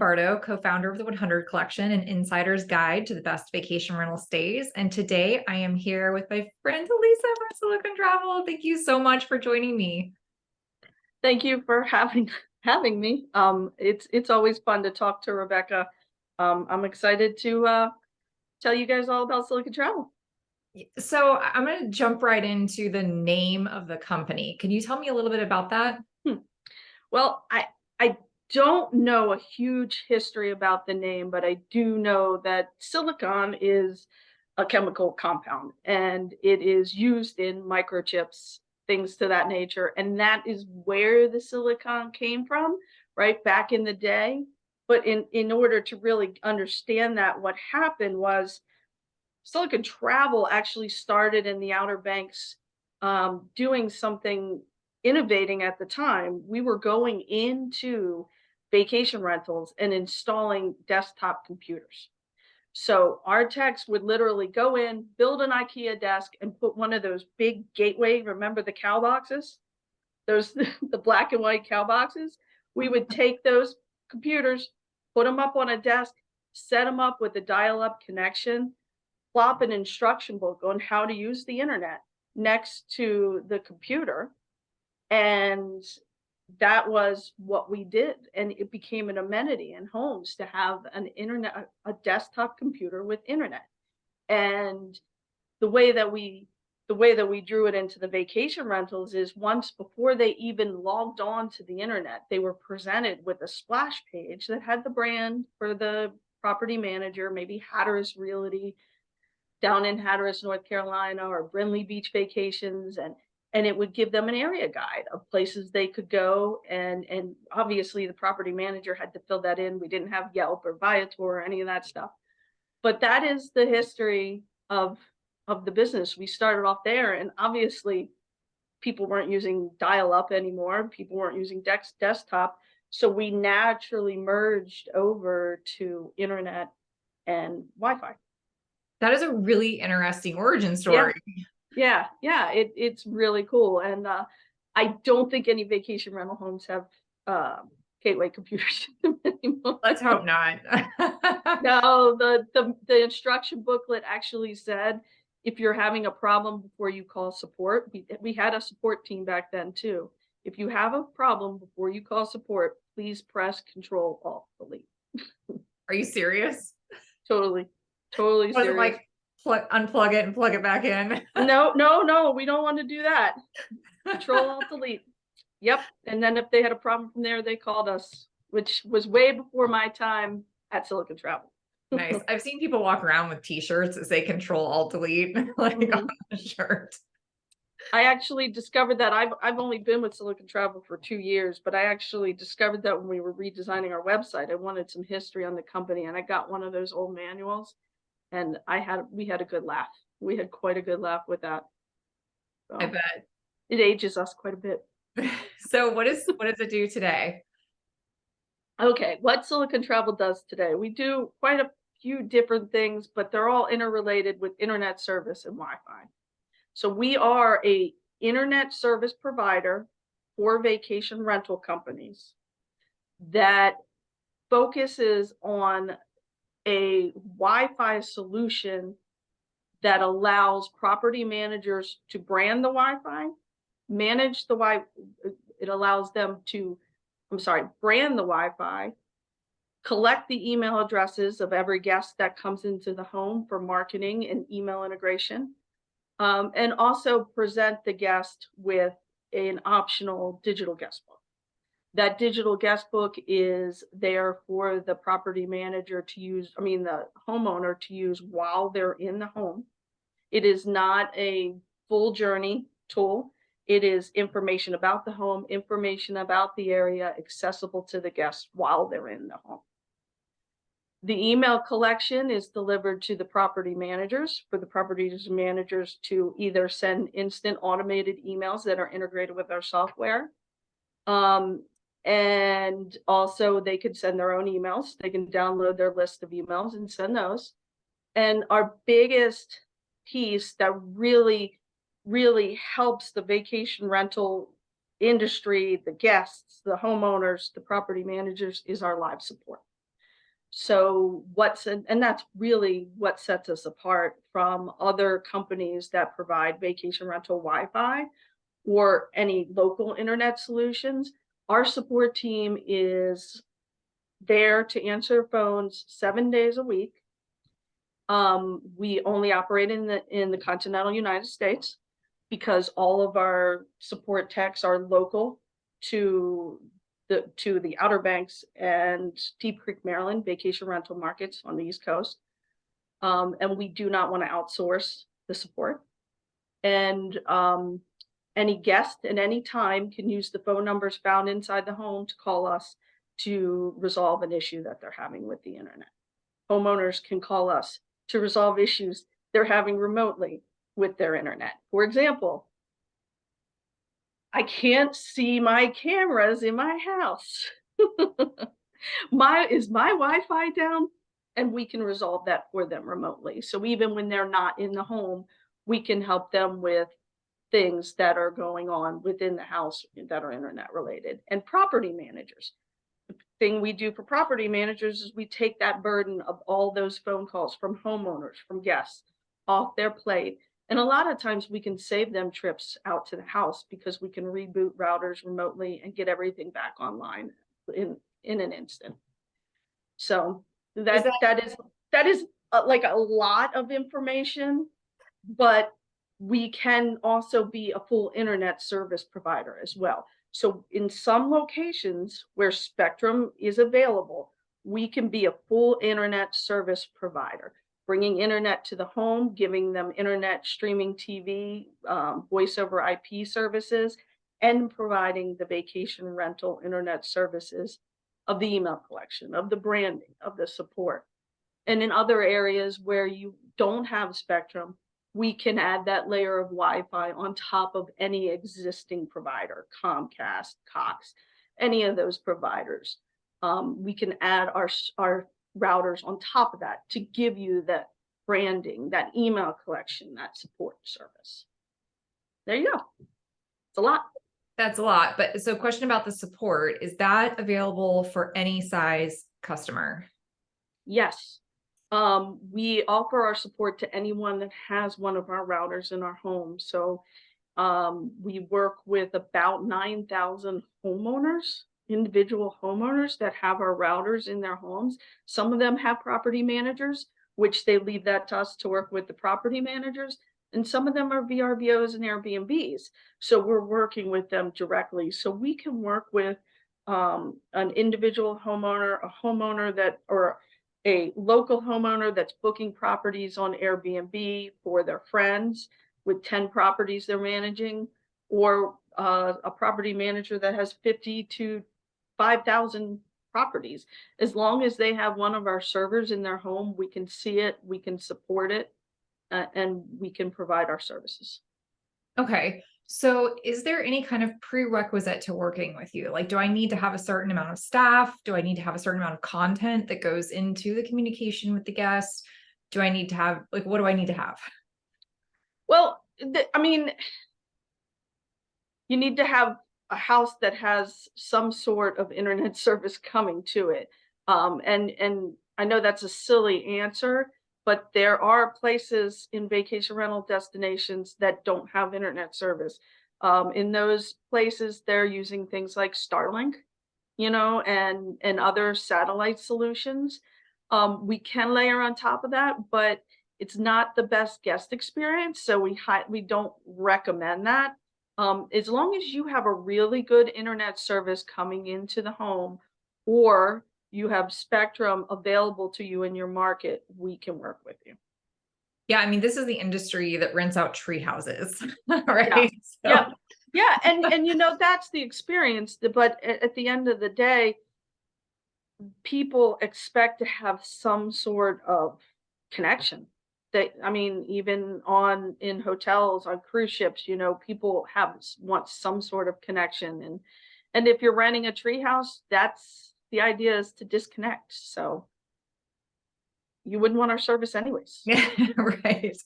Lombardo, co-founder of the 100 Collection, an insider's guide to the best vacation rental stays. And today I am here with my friend Elisa from SiliconTravel. Thank you so much for joining me. Thank you for having me. It's always fun to talk to Rebecca. I'm excited to tell you guys all about SiliconTravel. So I'm going to jump right into the name of the company. Can you tell me a little bit about that? Well, I don't know a huge history about the name, but I do know that silicon is a chemical compound and it is used in microchips, things to that nature. And that is where the silicon came from, right back in the day. But in order to really understand that, what happened was SiliconTravel actually started in the Outer Banks, doing something innovating at the time. We were going into vacation rentals and installing desktop computers. So our techs would literally go in, build an IKEA desk, and put one of those big gateway, remember the cow boxes? Those the black and white cow boxes. We would take those computers, put them up on a desk, set them up with a dial-up connection, plop an instruction book on how to use the internet next to the computer. And that was what we did. And it became an amenity in homes to have an internet, a desktop computer with internet. And the way that we the way that we drew it into the vacation rentals is once before they even logged on to the internet, they were presented with a splash page that had the brand for the property manager, maybe Hatteras Realty, down in Hatteras, North Carolina, or Brindley Beach Vacations, and it would give them an area guide of places they could go. And obviously the property manager had to fill that in. We didn't have Yelp or Viator or any of that stuff. But that is the history of the business. We started off there, and obviously people weren't using dial-up anymore. People weren't using desktop. So we naturally merged over to internet and Wi-Fi. That is a really interesting origin Yeah, story. yeah. It's really cool. And I don't think any vacation rental homes have gateway computers anymore. Let's hope not. No, the instruction booklet actually said if you're having a problem before you call support, we had a support team back then too. If you have a problem before you call support, please press Control Alt Delete. Are you serious? Totally, totally Was it serious. like unplug it and plug it back in? No, we don't want to do that. Control Alt Delete. Yep. And then if they had a problem from there, they called us, which was way before my time at SiliconTravel. Nice. I've seen people walk around with t-shirts that say Control Alt Delete like on the shirt. I actually discovered that I've only been with SiliconTravel for 2 years, but I actually discovered that when we were redesigning our website, I wanted some history on the company, and I got one of those old manuals, and we had a good laugh. We had quite a good laugh with that. So I bet. it ages us quite a bit. So what does it do today? Okay, what SiliconTravel does today? We do quite a few different things, but they're all interrelated with internet service and Wi-Fi. So we are a internet service provider for vacation rental companies that focuses on a Wi-Fi solution that allows property managers to brand the Wi-Fi, manage the Wi. It allows them to, brand the Wi-Fi, collect the email addresses of every guest that comes into the home for marketing and email integration, and also present the guest with an optional digital guest book. That digital guest book is there for the property manager to use, the homeowner to use while they're in the home. It is not a full journey tool. It is information about the home, information about the area, accessible to the guests while they're in the home. The email collection is delivered to the property managers for the property managers to either send instant automated emails that are integrated with our software. And also they could send their own emails. They can download their list of emails and send those. And our biggest piece that really, really helps the vacation rental industry, the guests, the homeowners, the property managers, is our live support. So and that's really what sets us apart from other companies that provide vacation rental Wi-Fi or any local internet solutions. Our support team is there to answer phones 7 days a week. We only operate in the continental United States because all of our support techs are local to the Outer Banks and Deep Creek, Maryland vacation rental markets on the East Coast. And we do not want to outsource the support. And any guest at any time can use the phone numbers found inside the home to call us to resolve an issue that they're having with the internet. Homeowners can call us to resolve issues they're having remotely with their internet. For example, I can't see my cameras in my house. My Wi-Fi down? And we can resolve that for them remotely. So even when they're not in the home, we can help them with things that are going on within the house that are internet related. And property managers. The thing we do for property managers is we take that burden of all those phone calls from homeowners, from guests, off their plate. And a lot of times we can save them trips out to the house because we can reboot routers remotely and get everything back online in an instant. So Is that that is like a lot of information, but we can also be a full internet service provider as well. So in some locations where Spectrum is available, we can be a full internet service provider, bringing internet to the home, giving them internet streaming TV, voice over IP services, and providing the vacation rental internet services of the email collection, of the branding, of the support. And in other areas where you don't have Spectrum, we can add that layer of Wi-Fi on top of any existing provider, Comcast, Cox, any of those providers. We can add our routers on top of that to give you that branding, that email collection, that support service. There you go. It's a lot. That's a lot. But so question about the support, is that available for any size customer? Yes. We offer our support to anyone that has one of our routers in our home. So we work with about 9,000 homeowners, individual homeowners that have our routers in their homes. Some of them have property managers, which they leave that to us to work with the property managers. And some of them are VRBOs and Airbnbs. So we're working with them directly. So we can work with an individual homeowner, a homeowner that, or a local homeowner that's booking properties on Airbnb for their friends with 10 properties they're managing, or a property manager that has 50 to 5,000 properties. As long as they have one of our servers in their home, we can see it, we can support it, and we can provide our services. Okay. So is there any kind of prerequisite to working with you? Like, do I need to have a certain amount of staff? Do I need to have a certain amount of content that goes into the communication with the guests? Do I need to have, like, what do I need to have? Well, I mean, you need to have a house that has some sort of internet service coming to it. And I know that's a silly answer, but there are places in vacation rental destinations that don't have internet service. In those places, they're using things like Starlink, and other satellite solutions. We can layer on top of that, but it's not the best guest experience, so we don't recommend that. As long as you have a really good internet service coming into the home, or you have Spectrum available to you in your market, we can work with you. Yeah, I mean, this is the industry that rents out tree houses, Yeah, right? yeah, yeah, and that's the experience. But at the end of the day, people expect to have some sort of connection. I mean, even in hotels, on cruise ships, people want some sort of connection. And if you're renting a treehouse, that's the idea, is to disconnect. So you wouldn't want our service anyways. Yeah, right.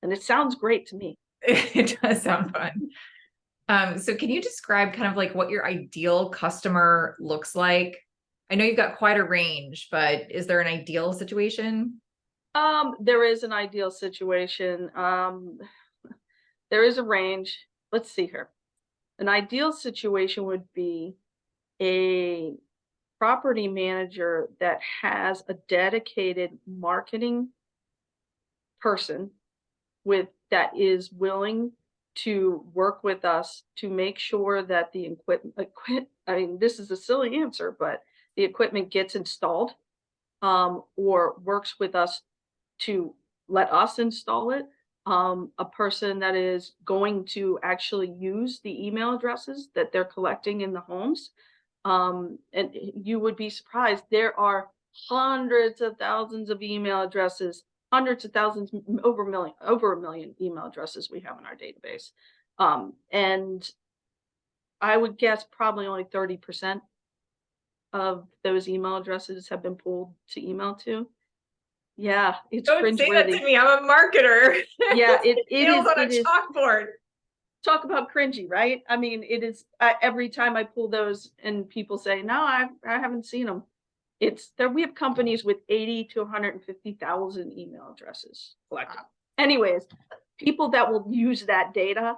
And it sounds great to me. It does sound fun. So can you describe kind of like what your ideal customer looks like? I know you've got quite a range, but is there an ideal situation? There is an ideal situation. There is a range. Let's see here. An ideal situation would be a property manager that has a dedicated marketing person with that is willing to work with us to make sure that the equipment, I mean, this is a silly answer, but the equipment gets installed, or works with us to let us install it. A person that is going to actually use the email addresses that they're collecting in the homes. And you would be surprised. There are hundreds of thousands of email addresses, hundreds of thousands, over a million email addresses we have in our database. And I would guess probably only 30% of those email addresses have been pulled to email to. Yeah, it's Don't say that to cringeworthy. me. I'm a marketer. Yeah, Nails on a it is. chalkboard. Talk about cringy, right? I mean, it is. Every time I pull those, and people say, "No, I haven't seen them." It's there. We have companies with 80 to 150,000 email addresses collected. Wow. Anyways, people that will use that data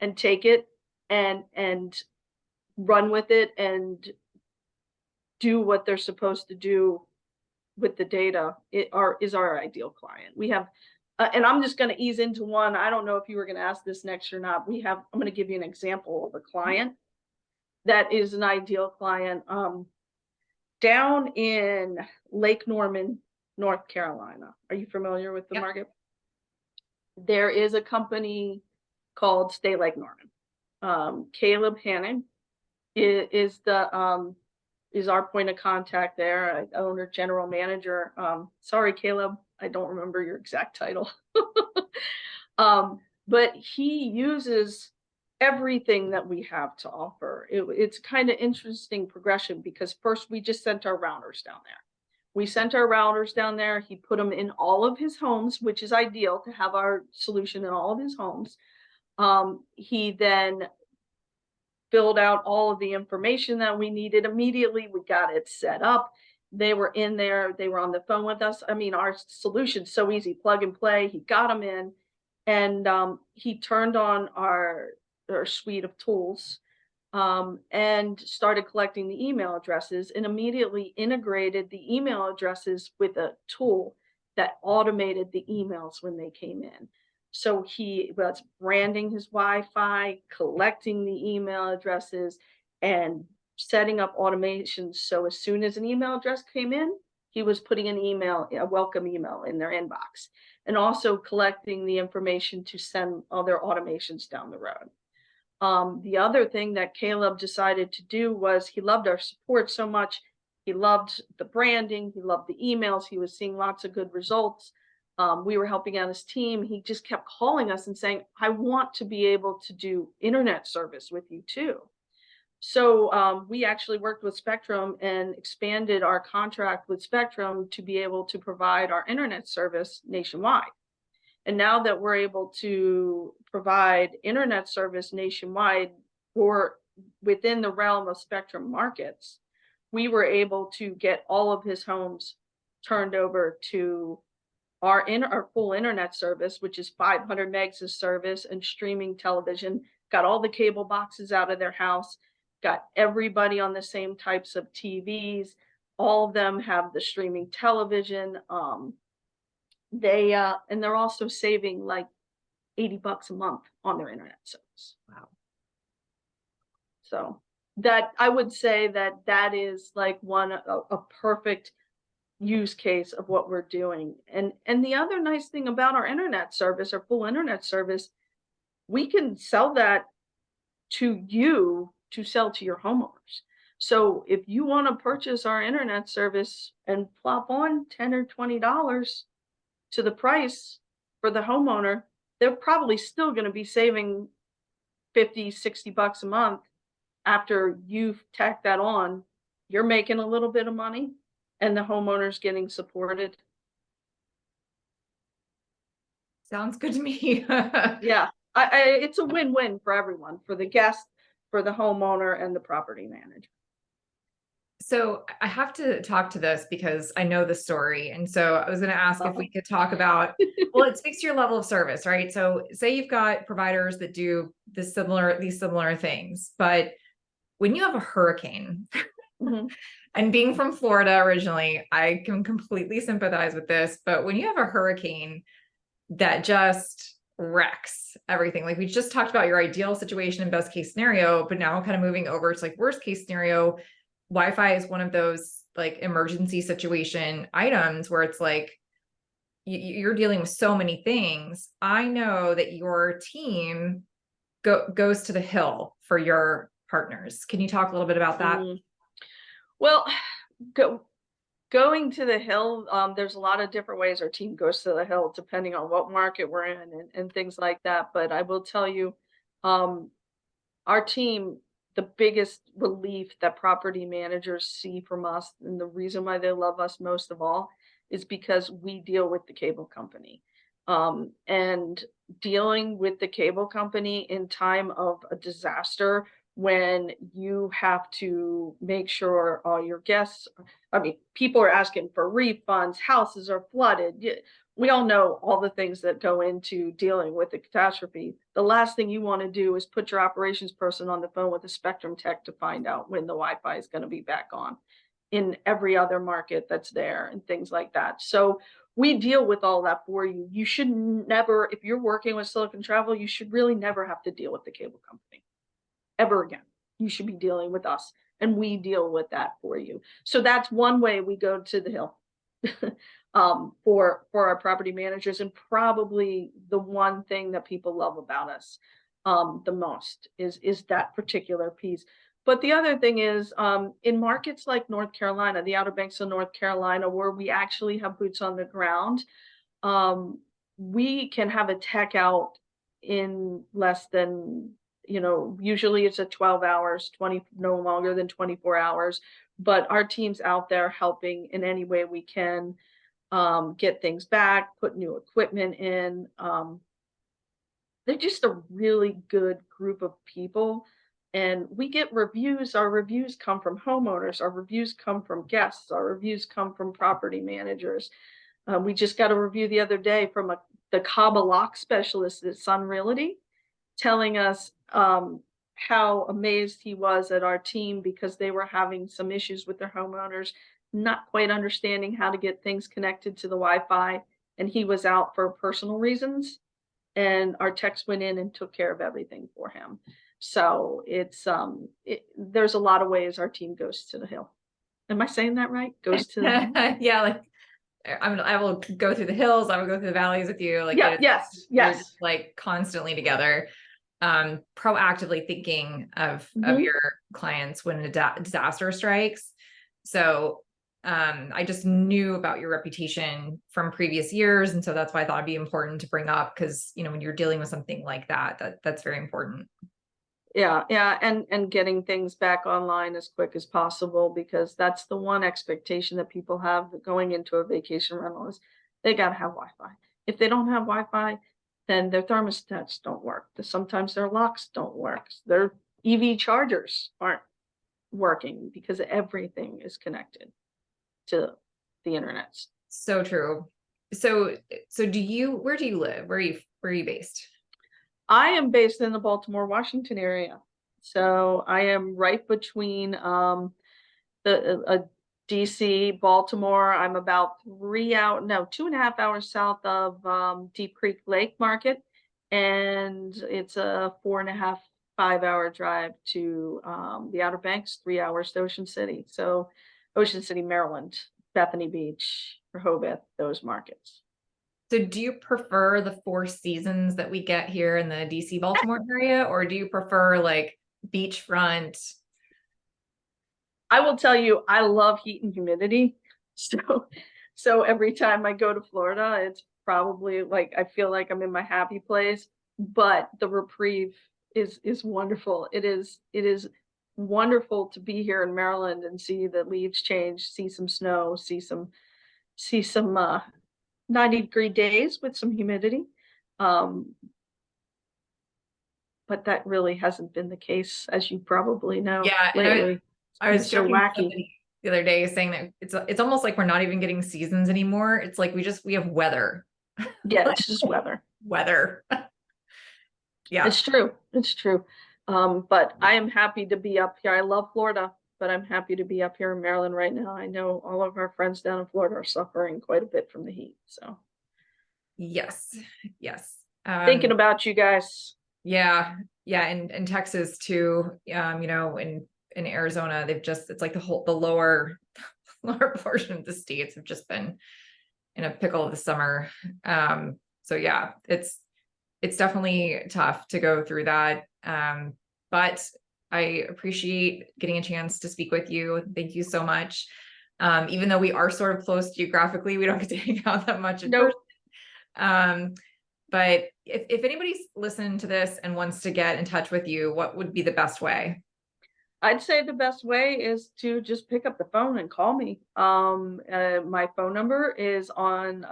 and take it and run with it and do what they're supposed to do with the data is our ideal client. We have, and I'm just going to ease into one. I don't know if you were going to ask this next or not. I'm going to give you an example of a client that is an ideal client. Down in Lake Norman, North Carolina. Are you familiar with the Yep. market? There is a company called Stay Lake Norman. Caleb Hannon is the is our point of contact there, owner, general manager. Sorry, Caleb, I don't remember your exact title. But he uses everything that we have to offer. It's kind of interesting progression because first we just sent our routers down there. We sent our routers down there. He put them in all of his homes, which is ideal to have our solution in all of his homes. He then filled out all of the information that we needed immediately. We got it set up. They were in there. They were on the phone with us. I mean, our solution's so easy, plug and play. He got them in, and he turned on our suite of tools, and started collecting the email addresses and immediately integrated the email addresses with a tool that automated the emails when they came in. So he was branding his Wi-Fi, collecting the email addresses, and setting up automations. So as soon as an email address came in, he was putting an email, a welcome email in their inbox, and also collecting the information to send other automations down the road. The other thing that Caleb decided to do was he loved our support so much. He loved the branding. He loved the emails. He was seeing lots of good results. We were helping out his team. He just kept calling us and saying, I want to be able to do internet service with you too. So we actually worked with Spectrum and expanded our contract with Spectrum to be able to provide our internet service nationwide. And now that we're able to provide internet service nationwide or within the realm of Spectrum markets, we were able to get all of his homes turned over to our full internet service, which is 500 megs of service and streaming television. Got all the cable boxes out of their house, got everybody on the same types of TVs. All of them have the streaming television. And they're also saving like $80 a month on their internet service. Wow. So that I would say that is like a perfect use case of what we're doing. And the other nice thing about our internet service, our full internet service, we can sell that to you to sell to your homeowners. So if you want to purchase our internet service and plop on $10 or $20 to the price for the homeowner, they're probably still going to be saving 50, $60 a month. After you've tacked that on, you're making a little bit of money and the homeowner's getting supported. Sounds good to me. Yeah, it's a win-win for everyone, for the guest, for the homeowner, and the property manager. So I have to talk to this because I know the story. And so I was going to ask if we Uh-oh. could talk about, well, it speaks to your level of service, right? So say you've got providers that do these similar things, but when you have a hurricane, Mhm. and being from Florida originally, I can completely sympathize with this, but when you have a hurricane that just wrecks everything, like we just talked about your ideal situation and best case scenario, but now kind of moving over to like worst case scenario, Wi-Fi is one of those like emergency situation items where it's like you're dealing with so many things. I know that your team goes to the hill for your partners. Can you talk a little bit about that? Mm. Well, go going to the hill, there's a lot of different ways our team goes to the hill depending on what market we're in and things like that. But I will tell you, um, our team, the biggest relief that property managers see from us, and the reason why they love us most of all, is because we deal with the cable company. And dealing with the cable company in time of a disaster, when you have to make sure all your guests, I mean, people are asking for refunds, houses are flooded. We all know all the things that go into dealing with a catastrophe. The last thing you want to do is put your operations person on the phone with a Spectrum tech to find out when the Wi-Fi is going to be back on in every other market that's there and things like that. So we deal with all that for you. You should never, if you're working with SiliconTravel, you should really never have to deal with the cable company ever again. You should be dealing with us, and we deal with that for you. So that's one way we go to the hill. For our property managers, and probably the one thing that people love about us the most is that particular piece. But the other thing is, in markets like North Carolina, the Outer Banks of North Carolina, where we actually have boots on the ground, um, we can have a tech out in less than, usually it's a 12 hours, 20, no longer than 24 hours. But our team's out there helping in any way we can, get things back, put new equipment in. They're just a really good group of people. And we get reviews. Our reviews come from homeowners. Our reviews come from guests. Our reviews come from property managers. We just got a review the other day from the Caba lock specialist at Sun Realty, telling us how amazed he was at our team because they were having some issues with their homeowners, not quite understanding how to get things connected to the Wi-Fi. And he was out for personal reasons, and our techs went in and took care of everything for him. So there's a lot of ways our team goes to the hill. Am I saying that right? Goes to the hill? Yeah, like I will go through the hills, I will go through the valleys with you. Like Yeah, yes, you're just yes. like constantly together, proactively thinking of Mhm. your clients when a disaster strikes. So I just knew about your reputation from previous years. And so that's why I thought it'd be important to bring up because when you're dealing with something like that's very important. Yeah, yeah, and getting things back online as quick as possible, because that's the one expectation that people have going into a vacation rental is they gotta have Wi-Fi. If they don't have Wi-Fi, then their thermostats don't work. Sometimes their locks don't work. Their EV chargers aren't working because everything is connected to the internet. So true. So where do you live? Where are you based? I am based in the Baltimore, Washington area. So I am right between DC, Baltimore. I'm about 2.5 hours south of Deep Creek Lake Market, and it's a 4.5, 5 hour drive to the Outer Banks, 3 hours to Ocean City. So Ocean City, Maryland, Bethany Beach, Rehoboth, those markets. So do you prefer the four seasons that we get here in the DC Baltimore area, or do you prefer like beachfront? I will tell you, I love heat and humidity. So every time I go to Florida, it's probably like I feel like I'm in my happy place, but the reprieve is wonderful. It is wonderful to be here in Maryland and see the leaves change, see some snow, see some 90-degree days with some humidity. Um, but that really hasn't been the case, as you probably know, Yeah, and lately. It's I been was so joking with somebody. wacky. the other day saying that it's almost like we're not even getting seasons anymore. It's like we have weather. Yeah, it's just weather. Weather. Yeah. It's true. It's true. But I am happy to be up here. I love Florida, but I'm happy to be up here in Maryland right now. I know all of our friends down in Florida are suffering quite a bit from the heat. So Yes. Yes. thinking about you guys. Yeah. Yeah. And Texas too. In Arizona, it's like the lower lower portion of the states have just been in a pickle this summer. So yeah, it's definitely tough to go through that. But I appreciate getting a chance to speak with you. Thank you so much. Even though we are sort of close geographically, we don't get to hang out that much in person. Nope. But if anybody's listening to this and wants to get in touch with you, what would be the best way? I'd say the best way is to just pick up the phone and call me. My phone number is on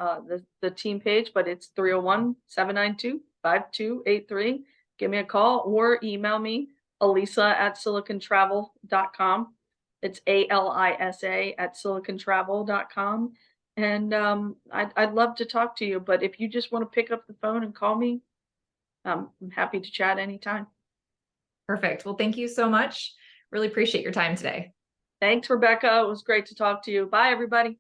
the team page, but it's 301-792-5283. Give me a call or email me, Alisa@SiliconTravel.com. It's ALISA@SiliconTravel.com. And I'd love to talk to you, but if you just want to pick up the phone and call me, I'm happy to chat anytime. Perfect. Well, thank you so much. Really appreciate your time today. Thanks, Rebecca. It was great to talk to you. Bye, everybody.